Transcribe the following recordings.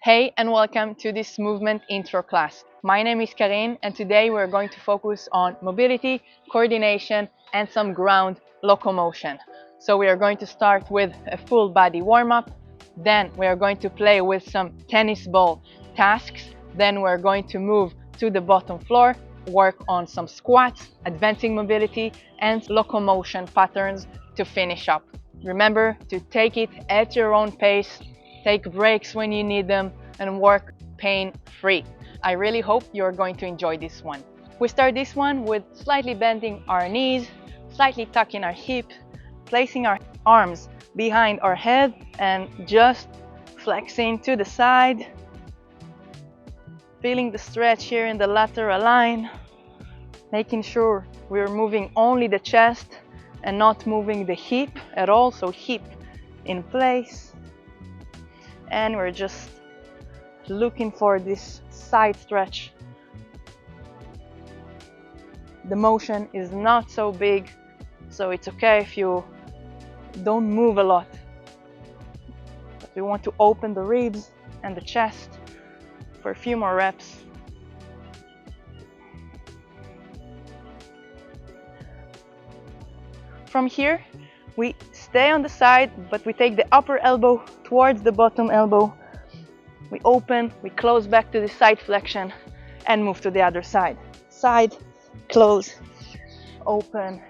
Hey and welcome to this movement intro class. My name is Karin and today we're going to focus on mobility, coordination and some ground locomotion. So we are going to start with a full body warm-up, then we are going to play with some tennis ball tasks, then we're going to move to the bottom floor, work on some squats, advancing mobility and locomotion patterns to finish up. Remember to take it at your own pace. Take breaks when you need them and work pain-free. I really hope you're going to enjoy this one. We start this one with slightly bending our knees, slightly tucking our hips, placing our arms behind our head and just flexing to the side. Feeling the stretch here in the lateral line, making sure we're moving only the chest and not moving the hip at all, so hip in place. And we're just looking for this side stretch. The motion is not so big, so it's okay if you don't move a lot. But we want to open the ribs and the chest for a few more reps. From here, we stay on the side, but we take the upper elbow towards the bottom elbow. We open, we close back to the side flexion and move to the other side. Side, close, open,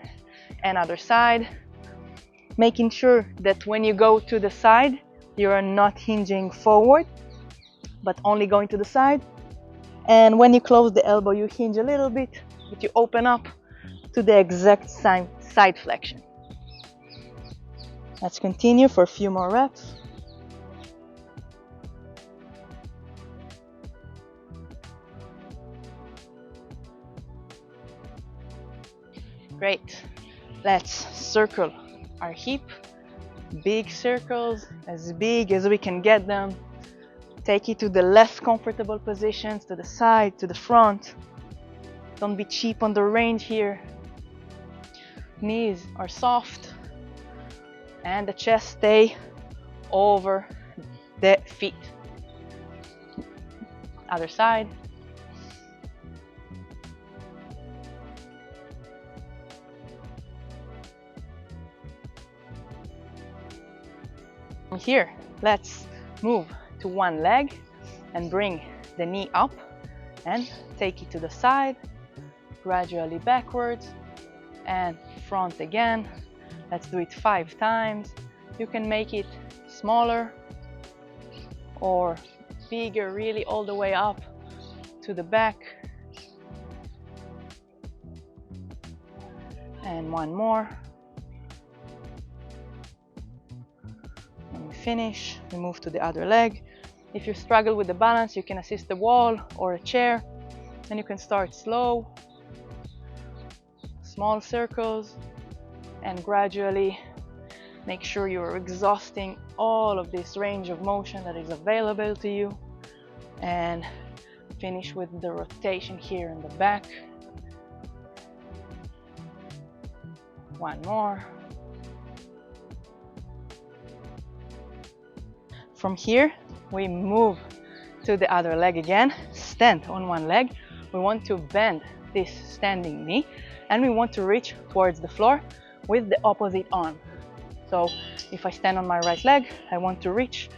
and other side. Making sure that when you go to the side, you are not hinging forward, but only going to the side. And when you close the elbow, you hinge a little bit, but you open up to the exact side flexion. Let's continue for a few more reps. Great. Let's circle our hip. Big circles, as big as we can get them. Take it to the less comfortable positions, to the side, to the front. Don't be cheap on the range here. Knees are soft and the chest stay over the feet. Other side. From here, let's move to one leg and bring the knee up and take it to the side, gradually backwards and front again. Let's do it 5 times. You can make it smaller or bigger, really all the way up to the back. And one more. When we finish, we move to the other leg. If you struggle with the balance, you can assist the wall or a chair, and you can start slow, small circles, and gradually make sure you're exhausting all of this range of motion that is available to you, and finish with the rotation here in the back. One more. From here, we move to the other leg again, stand on one leg. We want to bend this standing knee and we want to reach towards the floor with the opposite arm. So if I stand on my right leg, I want to reach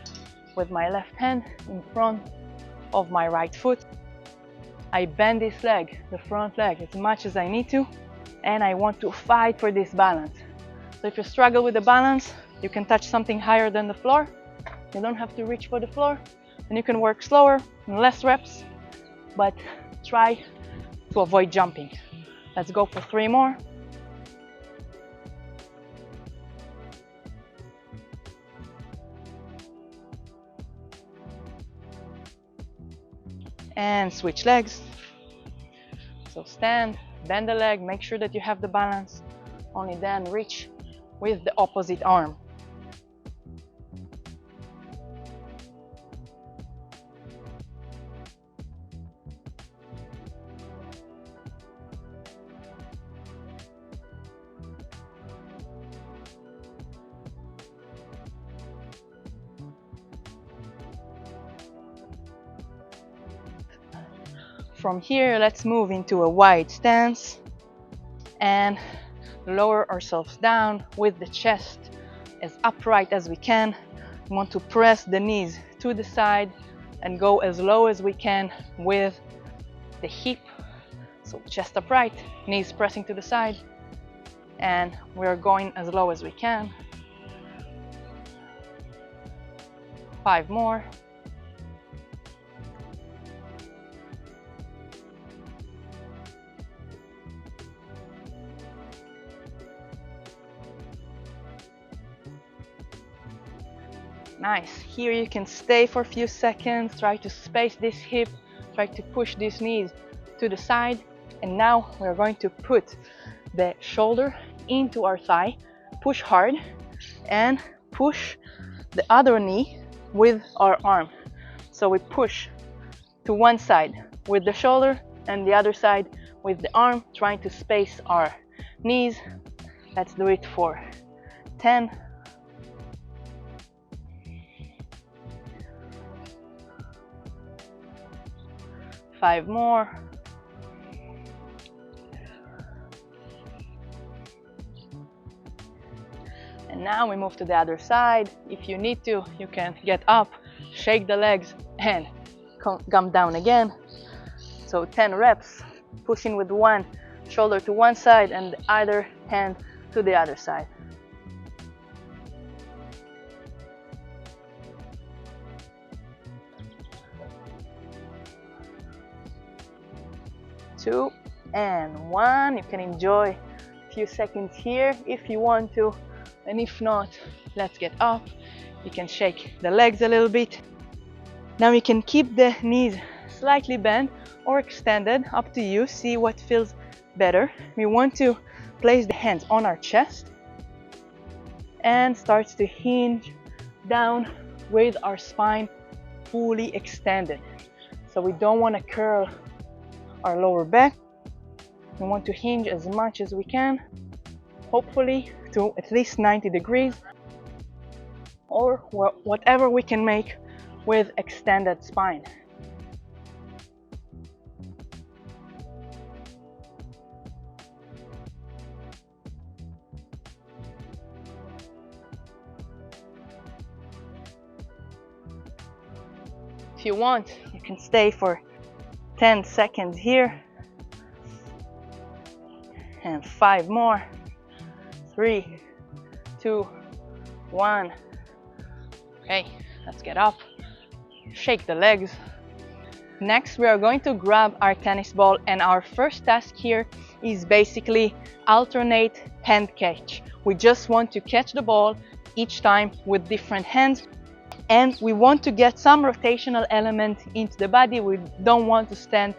with my left hand in front of my right foot. I bend this leg, the front leg, as much as I need to, and I want to fight for this balance. So if you struggle with the balance, you can touch something higher than the floor. You don't have to reach for the floor, and you can work slower and less reps, but try to avoid jumping. Let's go for 3 more. And switch legs. So stand, bend the leg, make sure that you have the balance. Only then reach with the opposite arm. From here, let's move into a wide stance and lower ourselves down with the chest as upright as we can. We want to press the knees to the side and go as low as we can with the hip. So chest upright, knees pressing to the side, and we're going as low as we can. 5 more. Nice. Here you can stay for a few seconds, try to space this hip, try to push these knees to the side. And now we're going to put the shoulder into our thigh, push hard, and push the other knee with our arm. So we push to one side with the shoulder and the other side with the arm, trying to space our knees. Let's do it for 10. 5 more. And now we move to the other side. If you need to, you can get up, shake the legs, and come down again. So 10 reps, pushing with one shoulder to one side and the other hand to the other side. 2 and 1. You can enjoy a few seconds here if you want to, and if not, let's get up. You can shake the legs a little bit. Now you can keep the knees slightly bent or extended, up to you, see what feels better. We want to place the hands on our chest and start to hinge down with our spine fully extended. So we don't want to curl our lower back. We want to hinge as much as we can, hopefully to at least 90 degrees or whatever we can make with extended spine. If you want, you can stay for 10 seconds here, and 5 more. 3, 2, 1. Okay, let's get up, shake the legs. Next, we are going to grab our tennis ball, and our first task here is basically alternate hand catch. We just want to catch the ball each time with different hands, and we want to get some rotational element into the body. We don't want to stand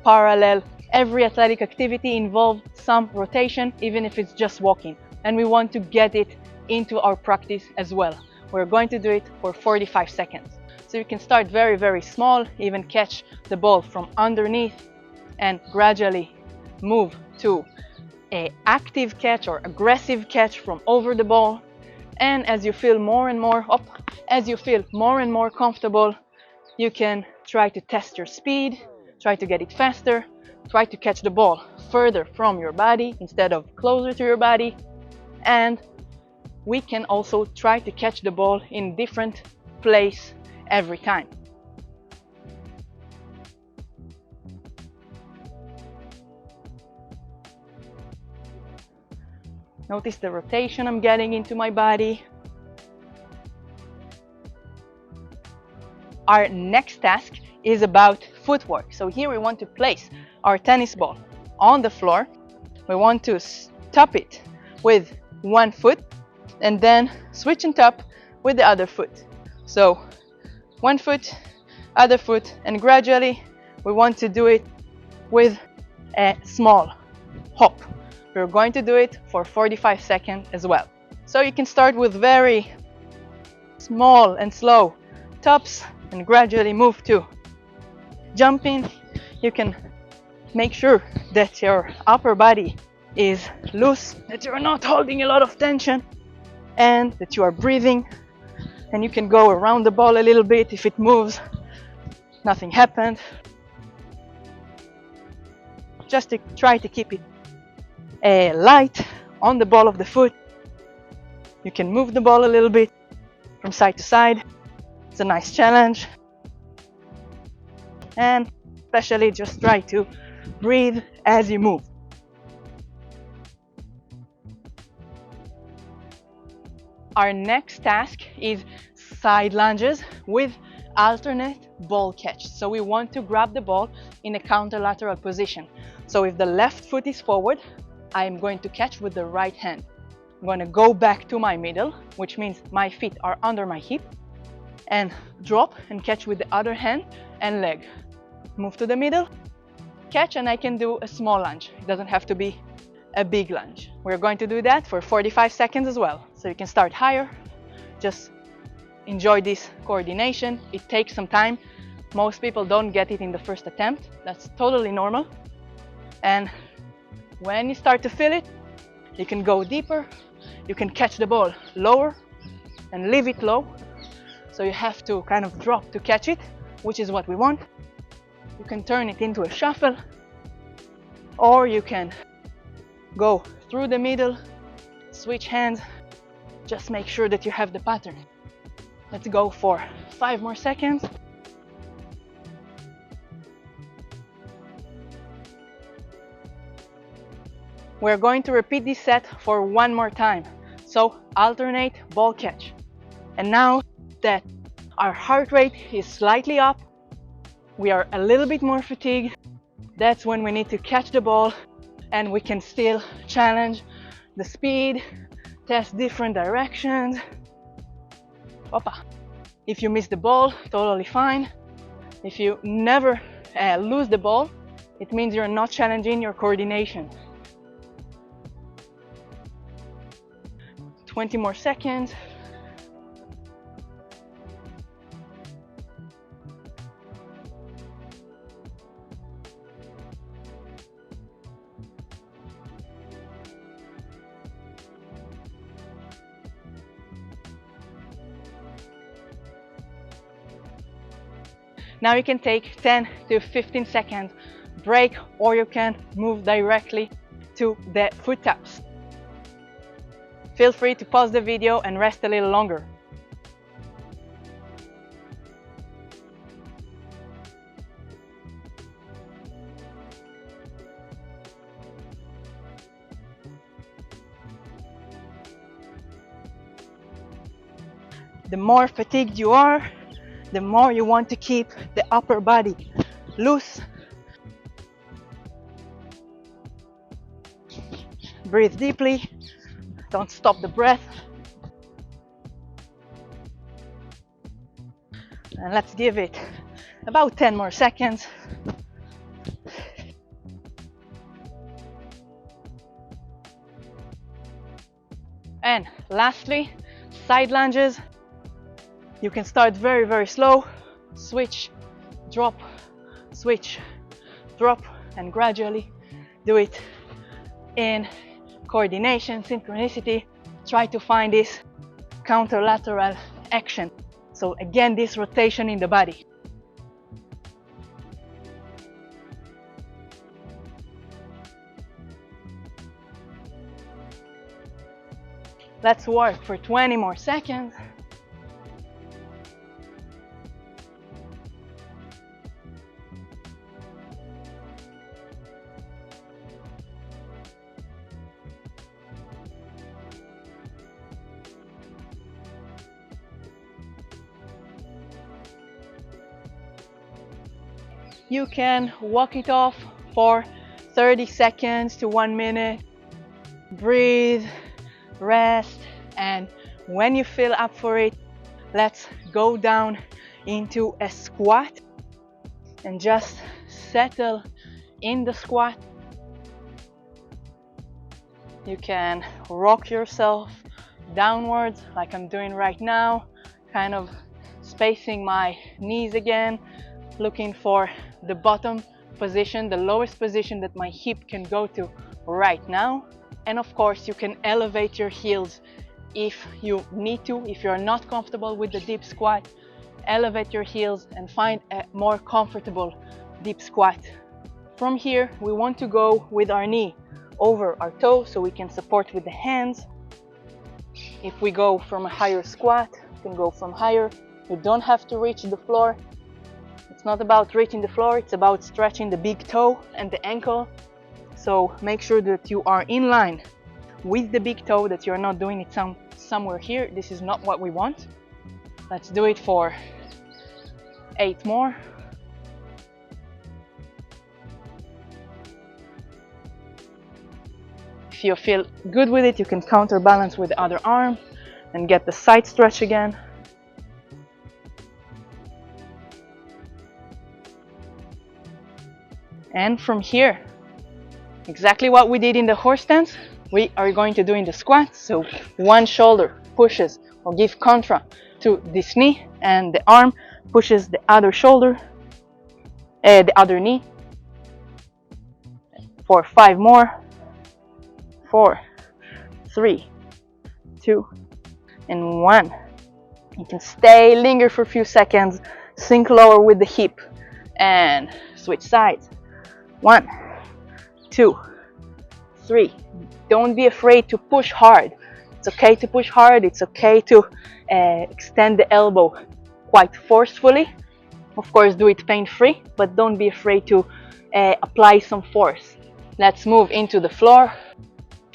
parallel. Every athletic activity involves some rotation, even if it's just walking, and we want to get it into our practice as well. We're going to do it for 45 seconds. So you can start very, very small, even catch the ball from underneath and gradually move to an active catch or aggressive catch from over the ball. And as you feel more and more comfortable, you can try to test your speed, try to get it faster, try to catch the ball further from your body instead of closer to your body. And we can also try to catch the ball in different place every time. Notice the rotation I'm getting into my body. Our next task is about footwork. So here we want to place our tennis ball on the floor. We want to top it with one foot and then switch and top with the other foot. So one foot, other foot, and gradually we want to do it with a small hop. We're going to do it for 45 seconds as well. So you can start with very small and slow tops and gradually move to jumping. You can make sure that your upper body is loose, that you're not holding a lot of tension, and that you are breathing. And you can go around the ball a little bit. If it moves, nothing happened. just to try to keep it light on the ball of the foot. You can move the ball a little bit from side to side. It's a nice challenge. And especially just try to breathe as you move. Our next task is side lunges with alternate ball catch. So we want to grab the ball in a counterlateral position. So if the left foot is forward, I'm going to catch with the right hand. I'm going to go back to my middle, which means my feet are under my hip, and drop and catch with the other hand and leg. Move to the middle, catch, and I can do a small lunge. It doesn't have to be a big lunge. We're going to do that for 45 seconds as well. So you can start higher, just enjoy this coordination. It takes some time. Most people don't get it in the first attempt. That's totally normal. And when you start to feel it, you can go deeper. You can catch the ball lower and leave it low. So you have to kind of drop to catch it, which is what we want. You can turn it into a shuffle, or you can go through the middle, switch hands. Just make sure that you have the pattern. Let's go for 5 more seconds. We're going to repeat this set for 1 more time. So alternate ball catch. And now that our heart rate is slightly up, we are a little bit more fatigued, that's when we need to catch the ball, and we can still challenge the speed, test different directions. Opa. If you miss the ball, totally fine. If you never lose the ball, it means you're not challenging your coordination. 20 more seconds. Now you can take 10 to 15 seconds break, or you can move directly to the foot taps. Feel free to pause the video and rest a little longer. The more fatigued you are, the more you want to keep the upper body loose. Breathe deeply. Don't stop the breath. And let's give it about 10 more seconds. And lastly, side lunges. You can start very, very slow. Switch, drop, switch, drop, and gradually do it in coordination, synchronicity. Try to find this counterlateral action. So again, this rotation in the body. Let's work for 20 more seconds. You can walk it off for 30 seconds to 1 minute. Breathe, rest, and when you feel up for it, let's go down into a squat and just settle in the squat. You can rock yourself downwards like I'm doing right now, kind of spacing my knees again, looking for the bottom position, the lowest position that my hip can go to right now. And of course, you can elevate your heels if you need to. If you're not comfortable with the deep squat, elevate your heels and find a more comfortable deep squat. From here, we want to go with our knee over our toe so we can support with the hands. If we go from a higher squat, we can go from higher. You don't have to reach the floor. It's not about reaching the floor, it's about stretching the big toe and the ankle. So make sure that you are in line with the big toe, that you're not doing it somewhere here. This is not what we want. Let's do it for 8 more. If you feel good with it, you can counterbalance with the other arm and get the side stretch again. And from here, exactly what we did in the horse stance, we are going to do in the squat. So one shoulder pushes or give contra to this knee, and the arm pushes the other shoulder, the other knee. For 5 more. 4, 3, 2, and 1. You can stay, linger for a few seconds, sink lower with the hip, and switch sides. 1, 2, 3. Don't be afraid to push hard. It's okay to push hard. It's okay to extend the elbow quite forcefully. Of course, do it pain-free, but don't be afraid to apply some force. Let's move into the floor.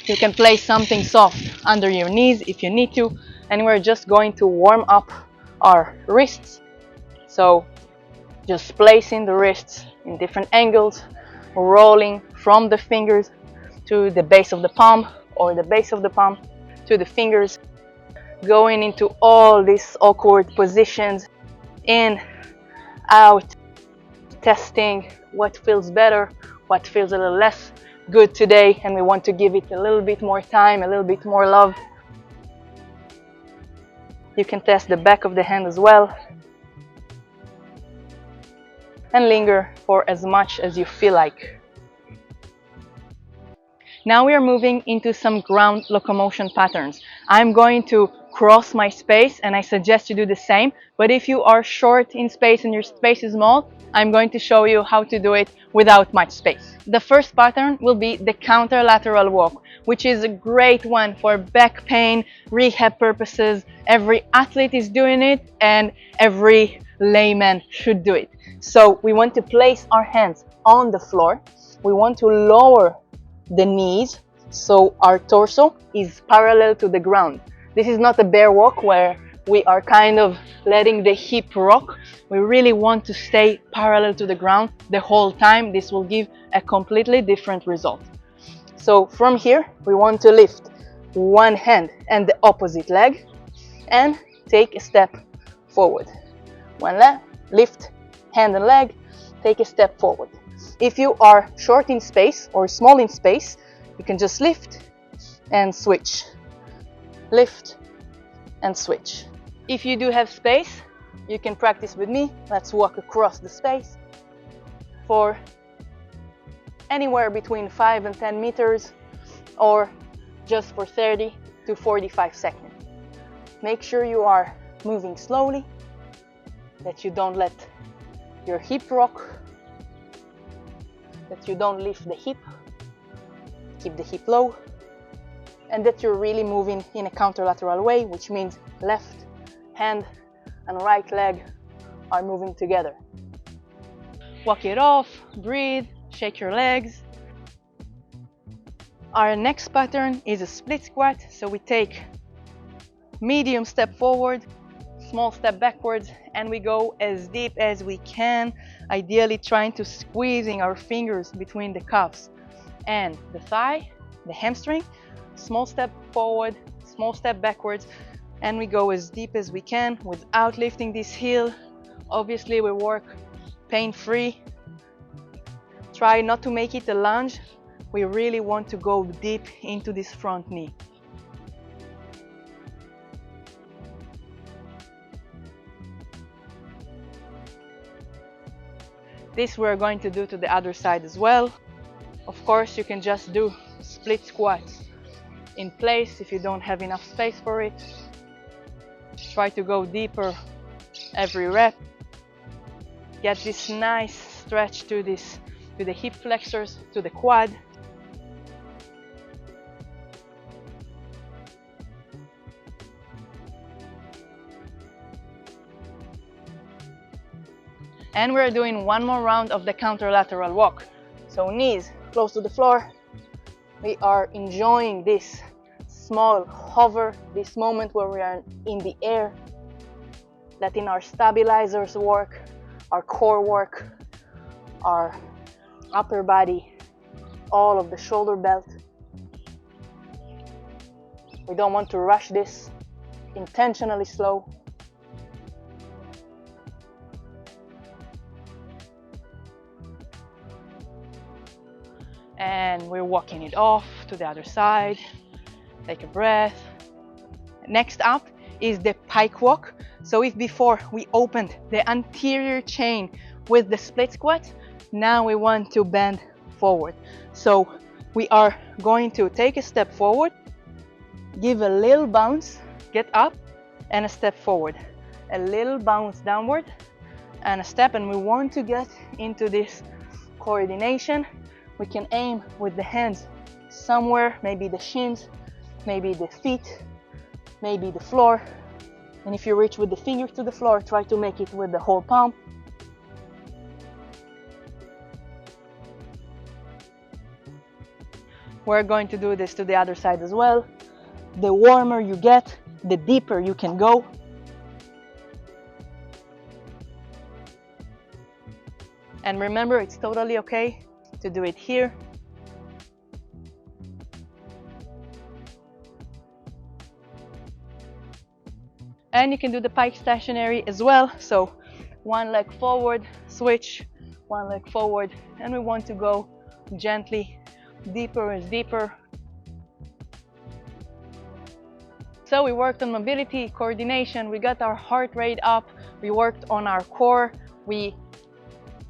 You can place something soft under your knees if you need to, and we're just going to warm up our wrists. So just placing the wrists in different angles, rolling from the fingers to the base of the palm, or the base of the palm to the fingers, going into all these awkward positions, in, out, testing what feels better, what feels a little less good today, and we want to give it a little bit more time, a little bit more love. You can test the back of the hand as well, and linger for as much as you feel like. Now we are moving into some ground locomotion patterns. I'm going to cross my space, and I suggest you do the same, but if you are short in space and your space is small, I'm going to show you how to do it without much space. The first pattern will be the counter-lateral walk, which is a great one for back pain, rehab purposes. Every athlete is doing it, and every layman should do it. So we want to place our hands on the floor. We want to lower the knees so our torso is parallel to the ground. This is not a bear walk where we are kind of letting the hip rock. We really want to stay parallel to the ground the whole time. This will give a completely different result. So from here, we want to lift one hand and the opposite leg and take a step forward. One leg, lift, hand and leg, take a step forward. If you are short in space or small in space, you can just lift and switch. Lift and switch. If you do have space, you can practice with me. Let's walk across the space for anywhere between 5 and 10 meters, or just for 30 to 45 seconds. Make sure you are moving slowly, that you don't let your hip rock, that you don't lift the hip, keep the hip low, and that you're really moving in a counterlateral way, which means left hand and right leg are moving together. Walk it off, breathe, shake your legs. Our next pattern is a split squat. So we take medium step forward, small step backwards, and we go as deep as we can, ideally trying to squeezing our fingers between the calves and the thigh, the hamstring. Small step forward, small step backwards, and we go as deep as we can without lifting this heel. Obviously we work pain-free. Try not to make it a lunge. We really want to go deep into this front knee. This we're going to do to the other side as well. Of course, you can just do split squats in place if you don't have enough space for it. Try to go deeper every rep. Get this nice stretch to this to the hip flexors, to the quad. And we're doing one more round of the counterlateral walk. So knees close to the floor. We are enjoying this small hover, this moment where we are in the air, letting our stabilizers work, our core work, our upper body, all of the shoulder belt. We don't want to rush this, intentionally slow. And we're walking it off to the other side. Take a breath. Next up is the pike walk. So if before we opened the anterior chain with the split squat, now we want to bend forward. So we are going to take a step forward, give a little bounce, get up, and a step forward. A little bounce downward and a step, and we want to get into this coordination. We can aim with the hands somewhere, maybe the shins, maybe the feet, maybe the floor. And if you reach with the finger to the floor, try to make it with the whole palm. We're going to do this to the other side as well. The warmer you get, the deeper you can go. And remember, it's totally okay to do it here. And you can do the pike stationary as well. So one leg forward, switch, one leg forward, and we want to go gently deeper and deeper. So we worked on mobility, coordination, we got our heart rate up, we worked on our core, we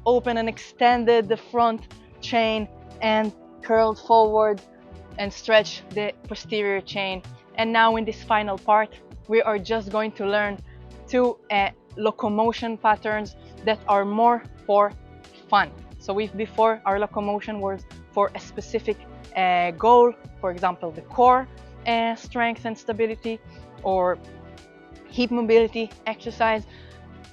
opened and extended the front chain and curled forward and stretched the posterior chain. And now in this final part, we are just going to learn two locomotion patterns that are more for fun. So if before our locomotion was for a specific goal, for example, the core strength and stability or hip mobility exercise,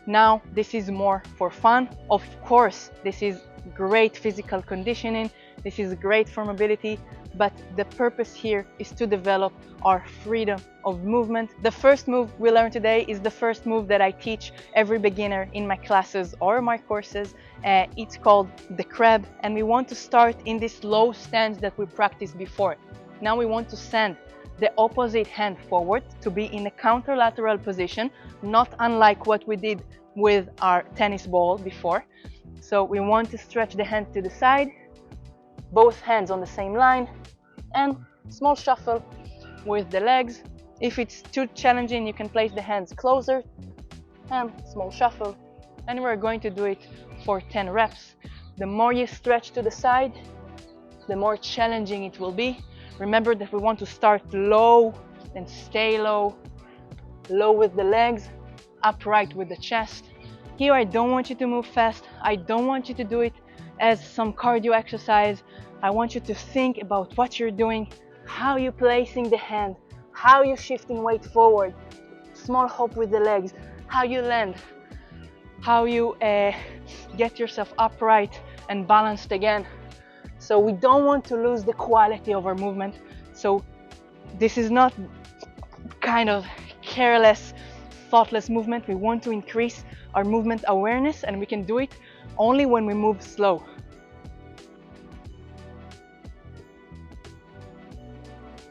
now this is more for fun. Of course, this is great physical conditioning, this is great for mobility, but the purpose here is to develop our freedom of movement. The first move we learned today is the first move that I teach every beginner in my classes or my courses. It's called the crab, and we want to start in this low stance that we practiced before. Now we want to send the opposite hand forward to be in a counterlateral position, not unlike what we did with our tennis ball before. So we want to stretch the hand to the side, both hands on the same line, and small shuffle with the legs. If it's too challenging, you can place the hands closer and small shuffle. And we're going to do it for 10 reps. The more you stretch to the side, the more challenging it will be. Remember that we want to start low and stay low. Low with the legs, upright with the chest. Here I don't want you to move fast. I don't want you to do it as some cardio exercise. I want you to think about what you're doing, how you're placing the hand, how you're shifting weight forward, small hop with the legs, how you land, how you get yourself upright and balanced again. So we don't want to lose the quality of our movement. So this is not kind of careless, thoughtless movement. We want to increase our movement awareness, and we can do it only when we move slow.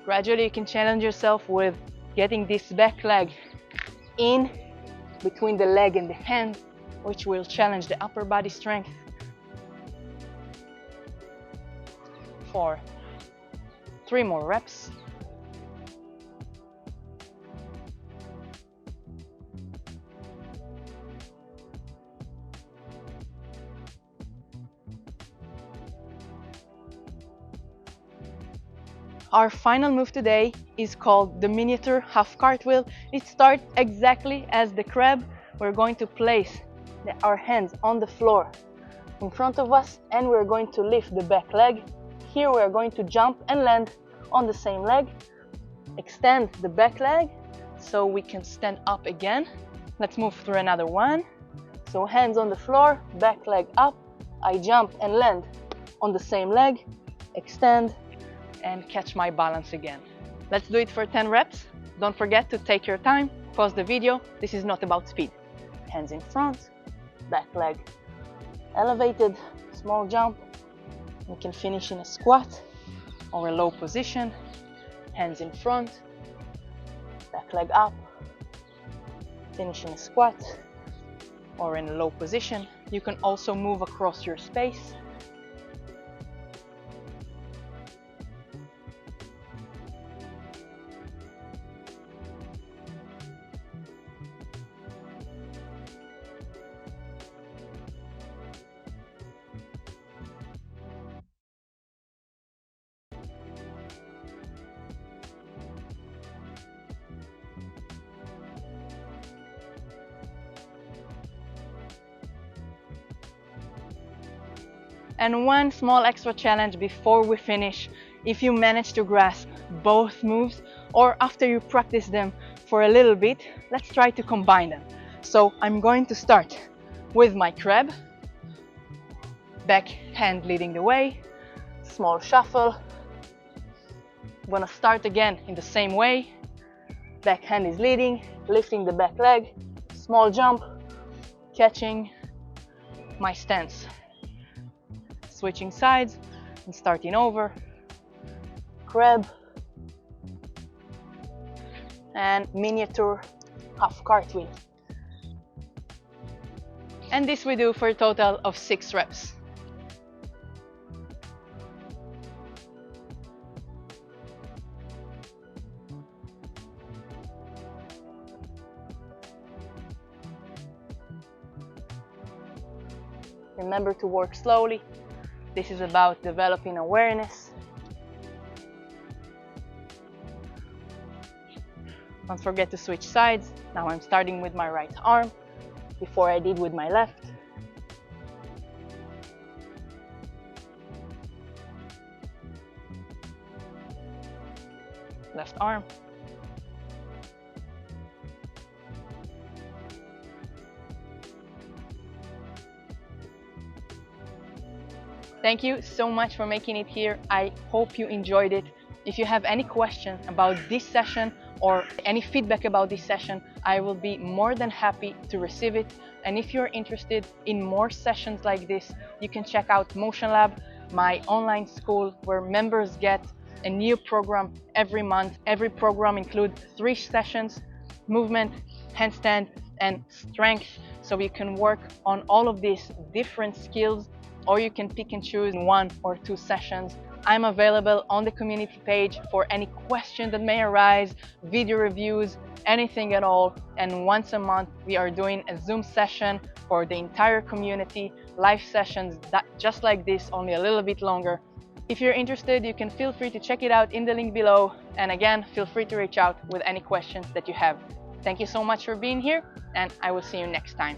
Gradually you can challenge yourself with getting this back leg in between the leg and the hand, which will challenge the upper body strength. For 3 more reps. Our final move today is called the miniature half cartwheel. It starts exactly as the crab. We're going to place our hands on the floor, in front of us, and we're going to lift the back leg. Here we're going to jump and land on the same leg. Extend the back leg so we can stand up again. Let's move through another one. So hands on the floor, back leg up. I jump and land on the same leg, extend and catch my balance again. Let's do it for 10 reps. Don't forget to take your time, pause the video. This is not about speed. Hands in front, back leg elevated, small jump. We can finish in a squat or a low position. Hands in front, back leg up, finish in a squat or in a low position. You can also move across your space. And one small extra challenge before we finish. If you manage to grasp both moves, or after you practice them for a little bit, let's try to combine them. So I'm going to start with my crab, back hand leading the way, small shuffle. I'm gonna start again in the same way. Back hand is leading, lifting the back leg, small jump, catching my stance. Switching sides and starting over. Crab and miniature half cartwheel. And this we do for a total of 6 reps. Remember to work slowly. This is about developing awareness. Don't forget to switch sides. Now I'm starting with my right arm before I did with my left. Left arm. Thank you so much for making it here. I hope you enjoyed it. If you have any questions about this session or any feedback about this session, I will be more than happy to receive it. And if you're interested in more sessions like this, you can check out Motion Lab, my online school where members get a new program every month. Every program includes 3 sessions: movement, handstand, and strength. So you can work on all of these different skills, or you can pick and choose 1 or 2 sessions. I'm available on the community page for any question that may arise, video reviews, anything at all. And once a month, we are doing a Zoom session for the entire community, live sessions that just like this, only a little bit longer. If you're interested, you can feel free to check it out in the link below. And again, feel free to reach out with any questions that you have. Thank you so much for being here, and I will see you next time.